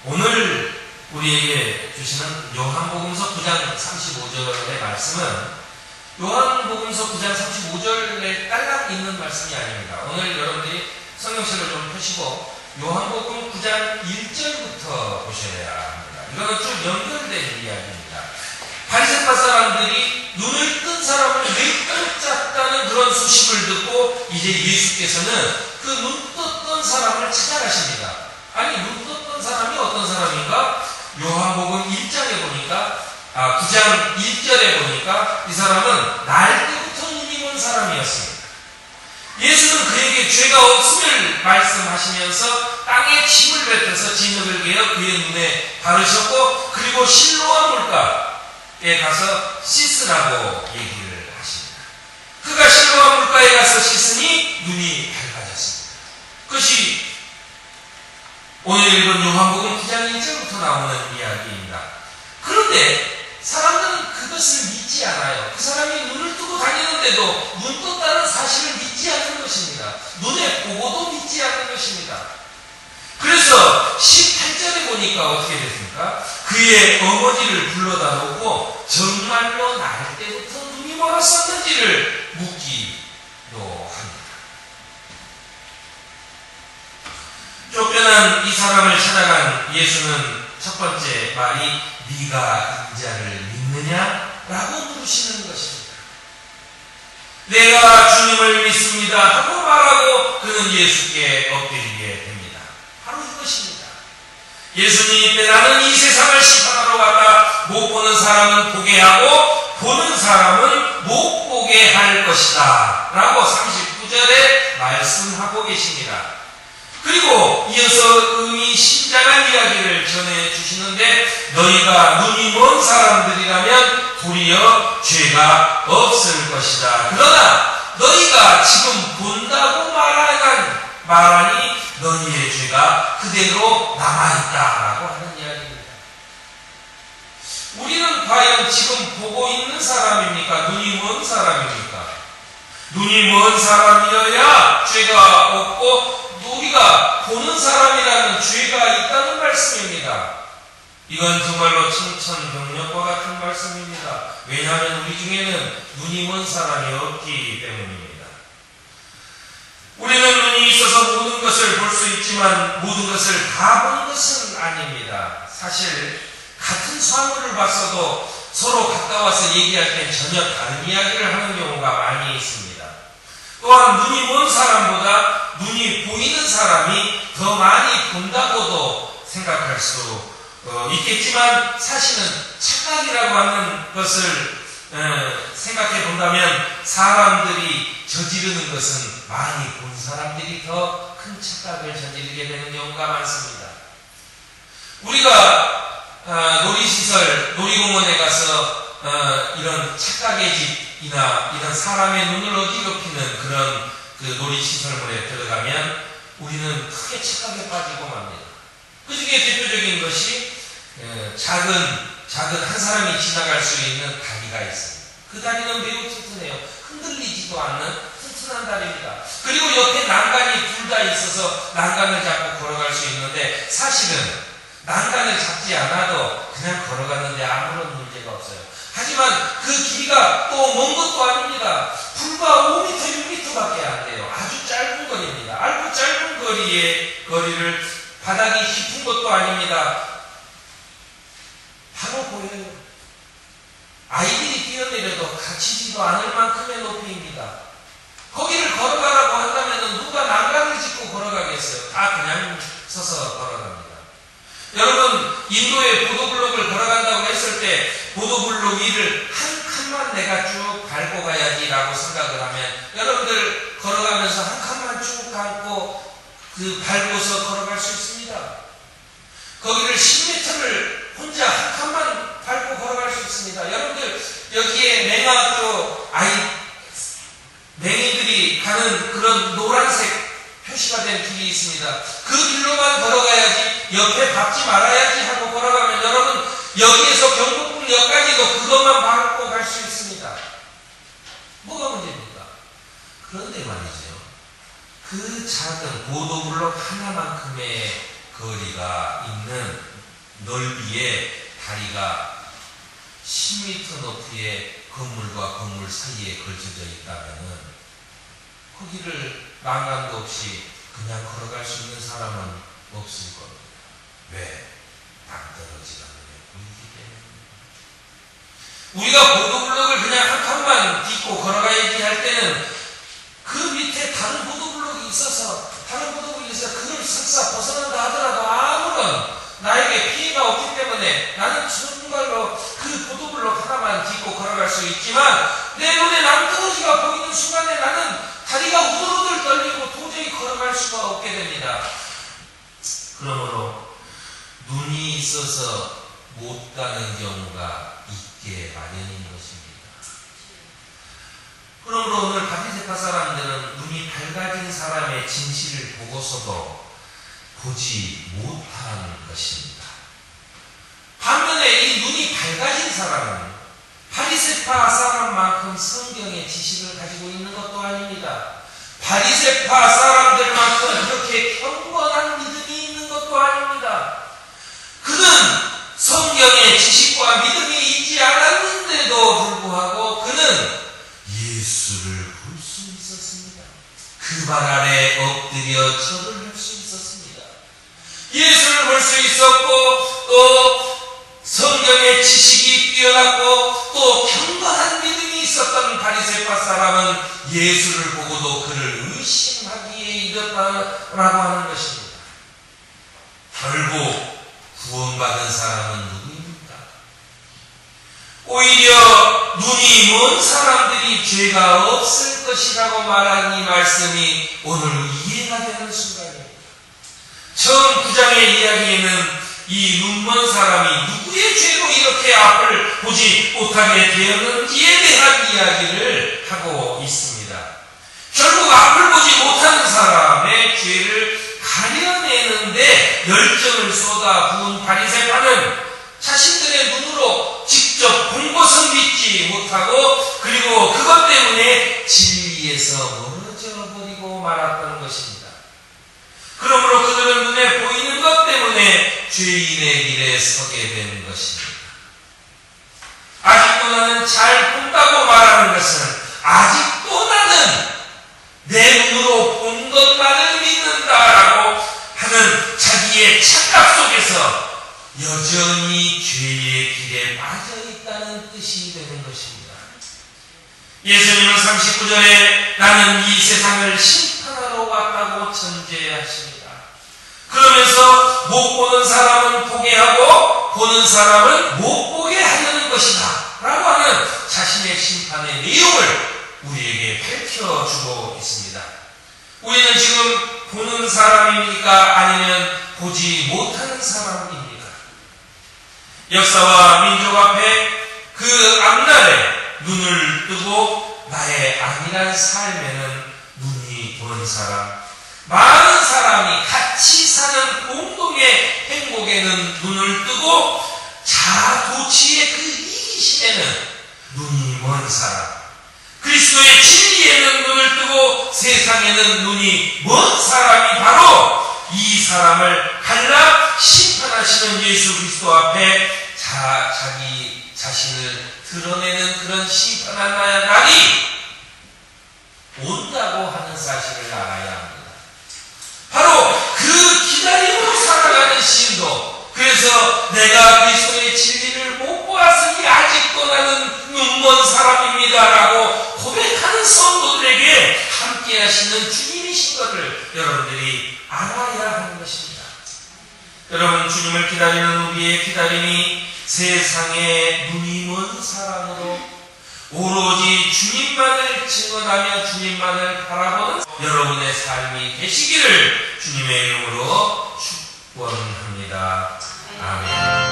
오늘 우리에게 주시는 요한복음서 9장 35절의 말씀은 요한복음서 9장 35절에 딸랑 있는 말씀이 아닙니다. 오늘 여러분들이 성경책을 좀 펴시고 요한복음 9장 1절부터 보셔야 합니다. 이거는 좀 연결된 이야기입니다. 바리새파 사람들이 눈을 뜬 사람을 못 잡다는 그런 소식을 듣고 이제 예수께서는 그 눈 떴던 사람을 찾아가십니다. 아니, 눈 떴던 사람이 어떤 사람인가? 요한복음 1장에 보니까 9장 1절에 보니까 이 사람은 날 때부터 눈이 먼 사람이었습니다. 예수는 그에게 죄가 없음을 말씀하시면서 땅에 침을 뱉어서 진흙을 개어 그의 눈에 바르셨고, 그리고 실로암 물가에 가서 씻으라고 얘기를 하십니다. 그가 실로암 물가에 가서 씻으니 눈이 밝아졌습니다. 그것이 오늘 읽은 요한복음 9장 1절부터 나오는 이야기입니다. 그런데 사람들은 그것을 믿지 않아요. 그 사람이 눈을 뜨고 다니는데도 눈 떴다는 사실을 믿지 않는 것입니다. 눈에 보고도 믿지 않는 것입니다. 그래서 18절에 보니까 어떻게 됐습니까? 그의 어머니를 불러다 놓고 정말로 날 때부터 눈이 멀었었는지를 묻기도 합니다. 쫓겨난 이 사람을 찾아간 예수는 첫 번째 말이 네가 인자를 믿느냐? 라고 물으시는 것입니다. 내가 주님을 믿습니다 하고 말하고 그는 예수께 엎드리게 됩니다. 바로 이것입니다. 예수님이 이때 나는 이 세상을 심판하러 왔다. 못 보는 사람은 보게 하고 보는 사람은 못 보게 할 것이다 라고 39절에 말씀하고 계십니다. 그리고 이어서 의미심장한 이야기를 전해주시는데 너희가 눈이 먼 사람들이라면 도리어 죄가 없을 것이다. 그러나 너희가 지금 본다고 말하니 너희의 죄가 그대로 남아있다라고 하는 이야기입니다. 우리는 과연 지금 보고 있는 사람입니까? 눈이 먼 사람입니까? 눈이 먼 사람이어야 죄가 없고 우리가 보는 사람이라는 죄가 있다는 말씀입니다. 이건 정말로 청천벽력과 같은 말씀입니다. 왜냐하면 우리 중에는 눈이 먼 사람이 없기 때문입니다. 우리는 눈이 있어서 모든 것을 볼 수 있지만 모든 것을 다 보는 것은 아닙니다. 사실 같은 사물을 봤어도 서로 가까워서 얘기할 때 전혀 다른 이야기를 하는 경우가 많이 있습니다. 또한 눈이 먼 사람보다 눈이 보이는 사람이 더 많이 본다고도 생각할 수 있겠지만 사실은 착각이라고 하는 것을 생각해 본다면 사람들이 저지르는 것은 많이 본 사람들이 더 큰 착각을 저지르게 되는 경우가 많습니다. 우리가 놀이시설, 놀이공원에 가서 이런 착각의 집이나 이런 사람의 눈을 어지럽히는 그런 놀이시설물에 들어가면 우리는 크게 착각에 빠지고 맙니다. 그 중에 대표적인 것이 작은 한 사람이 지나갈 수 있는 다리가 있습니다. 그 다리는 매우 튼튼해요. 흔들리지도 않는 튼튼한 다리입니다. 그리고 옆에 난간이 둘 다 있어서 난간을 잡고 걸어갈 수 있는데 사실은 난간을 잡지 않아도 그냥 걸어갔는데 아무런 문제가 없어요. 하지만 그 길이가 또 먼 것도 아닙니다. 불과 5m, 6m밖에 안 돼요. 아주 짧은 거리입니다. 아주 짧은 거리를 바닥이 깊은 것도 아닙니다. 바로 보여요. 아이들이 뛰어내려도 갇히지도 않을 만큼의 높이입니다. 거기를 걸어가라고 한다면 누가 난간을 짚고 걸어가겠어요? 다 그냥 서서 걸어갑니다. 여러분, 인도에 보도블록을 걸어간다고 했을 때 보도블록 위를 한 칸만 내가 쭉 밟고 가야지라고 생각을 하면 여러분들 걸어가면서 한 칸만 쭉 밟고서 걸어갈 수 있습니다. 거기를 10m를 혼자 한 칸만 밟고 걸어갈 수 있습니다. 여러분들 여기에 맹아도 맹이들이 가는 그런 노란색 표시가 된 길이 있습니다. 그 길로만 걸어가야지 옆에 밟지 말아야지 하고 걸어가면 여러분 여기에서 경복궁역까지도 그것만 밟고 갈 수 있습니다. 뭐가 문제입니까? 그런데 말이죠. 그 작은 보도블록 하나만큼의 거리가 있는 넓이의 다리가 10m 높이의 건물과 건물 사이에 걸쳐져 있다면 거기를 난간도 없이 그냥 걸어갈 수 있는 사람은 없을 겁니다. 왜? 낭떠러지가 눈에 보이기 때문에. 우리가 보도블록을 그냥 한 칸만 딛고 걸어가야지 할 때는 그 밑에 다른 보도블록이 있어서 그걸 설사 벗어난다 하더라도 아무런 나에게 피해가 없기 때문에 나는 정말로 그 보도블록 하나만 딛고 걸어갈 수 있지만 내 눈에 낭떠러지가 보이는 순간에 나는 다리가 우들우들 떨리고 도저히 걸어갈 수가 없게 됩니다. 그러므로 눈이 있어서 못 가는 경우가 있게 마련인 것입니다. 그러므로 오늘 바리새파 사람들은 눈이 밝아진 사람의 진실을 보고서도 보지 못한 것입니다. 반면에 이 눈이 밝아진 사람은 바리새파 사람만큼 성경의 지식을 가지고 있는 것도 아닙니다. 바리새파 사람들만큼 그렇게 경건한 믿음이 있는 것도 아닙니다. 그는 성경의 지식과 믿음이 있지 않았는데도 불구하고 그는 예수를 볼 수 있었습니다. 그 발 아래 엎드려 절을 할 수 있었습니다. 예수를 볼 수 있었고 또 성경의 지식이 뛰어났고 또 경건한 믿음이 있었던 바리새파 사람은 예수를 보고도 그를 의심하기에 이르렀다라고 하는 것입니다. 결국 구원받은 사람은 누구입니까? 오히려 눈이 먼 사람들이 죄가 없을 것이라고 말한 이 말씀이 오늘 이해가 되는 순간입니다. 처음 9장의 이야기에는 이 눈먼 사람이 누구의 죄로 이렇게 앞을 보지 못하게 되었는지에 대한 이야기를 하고 있습니다. 결국 앞을 보지 못하는 사람의 죄를 가려내는데 열정을 쏟아부은 바리새파는 자신들의 눈으로 직접 본 것은 믿지 못하고 그리고 그것 때문에 진리에서 멀어져 버리고 말았던 것입니다. 그러므로 그들은 눈에 보이는 것 때문에 죄인의 길에 서게 된 것입니다. 아직도 나는 잘 본다고 말하는 것은 아직도 나는 내 눈으로 본 것만을 믿는다라고 하는 자기의 착각 속에서 여전히 죄의 길에 빠져 있다는 뜻이 되는 것입니다. 예수님은 39절에 나는 이 세상을 심판하러 왔다고 전제하십니다. 그러면서 못 보는 사람은 보게 하고 보는 사람은 못 보게 하려는 것이다 라고 하는 자신의 심판의 내용을 우리에게 밝혀주고 있습니다. 우리는 지금 보는 사람입니까? 아니면 보지 못하는 사람입니까? 역사와 민족 앞에 그 앞날에 눈을 뜨고 나의 안일한 삶에는 눈이 먼 사람, 많은 사람이 같이 사는 공동의 행복에는 눈을 뜨고 자아도취의 그 이기심에는 눈이 먼 사람, 그리스도의 진리에는 눈을 뜨고 세상에는 눈이 먼 사람이 바로 이 사람을 갈라 심판하시는 예수 그리스도 앞에 자기 자신을 드러내는 그런 심판한 날이 온다고 하는 사실을 알아야 합니다. 바로 그 기다림으로 살아가는 신도, 그래서 내가 그리스도의 진리를 못 보았으니 아직도 나는 눈먼 사람입니다라고 고백하는 성도들에게 함께 하시는 주님이신 것을 여러분들이 알아야 하는 것입니다. 여러분, 주님을 기다리는 우리의 기다림이 세상의 눈이 먼 사람으로 오로지 주님만을 증언하며 주님만을 바라보는 여러분의 삶이 되시기를 주님의 이름으로 축원합니다. 아멘.